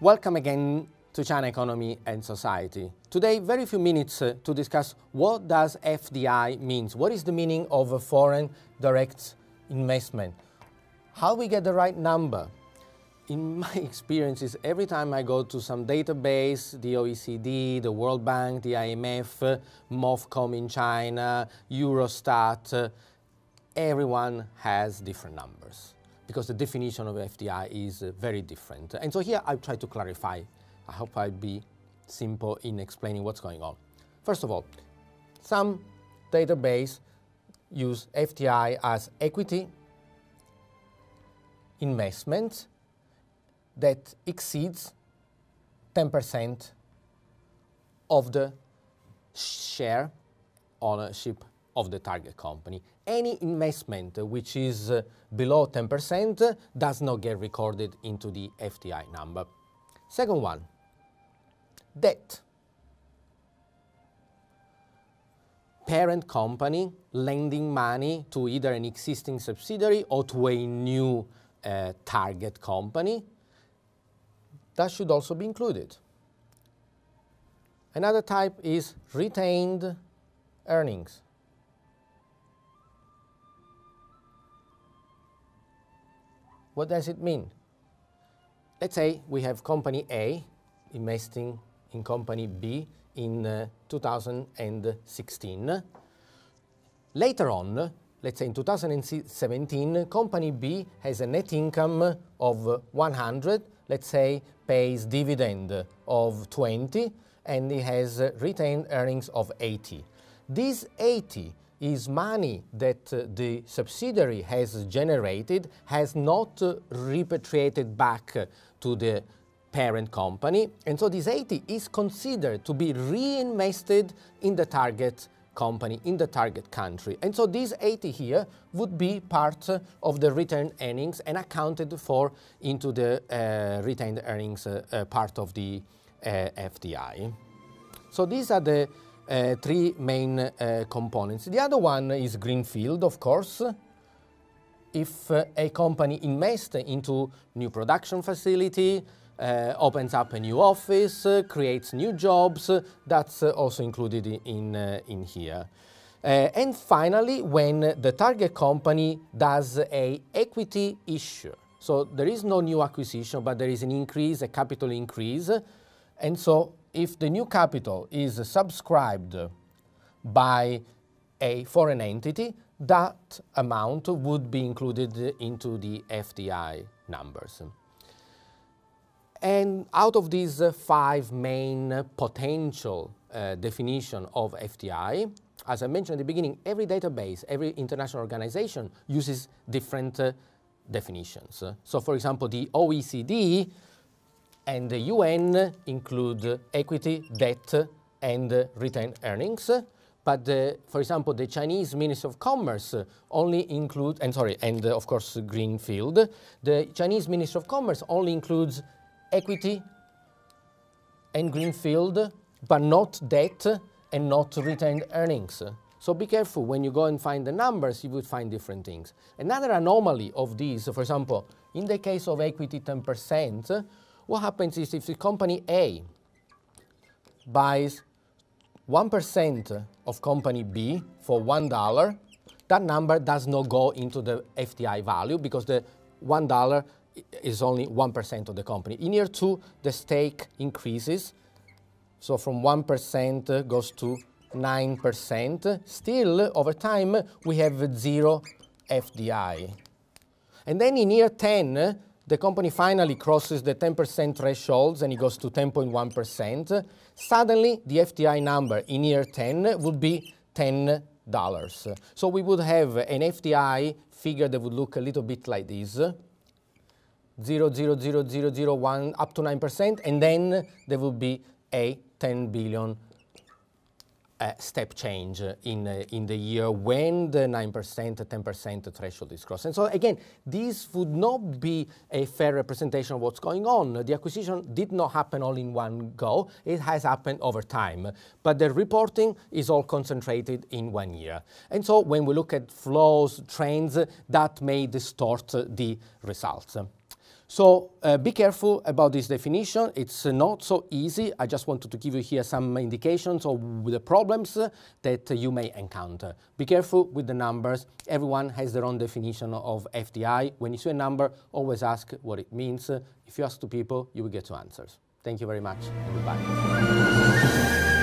Welcome again to China Economy and Society. Today, very few minutes to discuss what does FDI means. What is the meaning of a foreign direct investment? How we get the right number? In my experiences, every time I go to some database, the OECD, the World Bank, the IMF, MOFCOM in China, Eurostat, everyone has different numbers, because the definition of FDI is very different. And so here I'll try to clarify. I hope I'll be simple in explaining what's going on. First of all, some database use FDI as equity investment that exceeds 10% of the share ownership of the target company. Any investment which is below 10% does not get recorded into the FDI number. Second one, debt. Parent company lending money to either an existing subsidiary or to a new target company. That should also be included. Another type is retained earnings. What does it mean? Let's say we have company A investing in company B in 2016. Later on, let's say in 2017, company B has a net income of 100, let's say pays dividend of 20, and it has retained earnings of 80. This 80 is money that the subsidiary has generated, has not repatriated back to the parent company, and so this 80 is considered to be reinvested in the target company, in the target country. And so this 80 here would be part of the retained earnings and accounted for into the retained earnings part of the FDI. So these are the three main components. The other one is greenfield, of course. If a company invests into new production facility, opens up a new office, creates new jobs, that's also included in here. And finally, when the target company does a equity issue. So there is no new acquisition, but there is an increase, a capital increase. And so if the new capital is subscribed by a foreign entity, that amount would be included into the FDI numbers. And out of these five main potential definition of FDI, as I mentioned at the beginning, every database, every international organization uses different definitions. So for example, the OECD and the UN include equity, debt, and retained earnings. But for example, the Chinese Ministry of Commerce only includes, and of course greenfield, the Chinese Ministry of Commerce only includes equity and greenfield, but not debt and not retained earnings. So be careful when you go and find the numbers, you would find different things. Another anomaly of these, for example, in the case of equity 10%, what happens is if the company A buys 1% of company B for $1, that number does not go into the FDI value because the $1 is only 1% of the company. In year two, the stake increases. So from 1% goes to 9%. Still, over time, we have 0 FDI. And then in year 10, the company finally crosses the 10% thresholds and it goes to 10.1%. Suddenly, the FDI number in year 10 would be $10. So we would have an FDI figure that would look a little bit like this. 0.00001 up to 9%, and then there will be a 10 billion step change in the year when the 9%, 10% threshold is crossed. And so again, this would not be a fair representation of what's going on. The acquisition did not happen all in one go. It has happened over time. But the reporting is all concentrated in 1 year. And so when we look at flows, trends, that may distort the results. So be careful about this definition. It's not so easy. I just wanted to give you here some indications of the problems that you may encounter. Be careful with the numbers. Everyone has their own definition of FDI. When you see a number, always ask what it means. If you ask two people, you will get two answers. Thank you very much, and goodbye.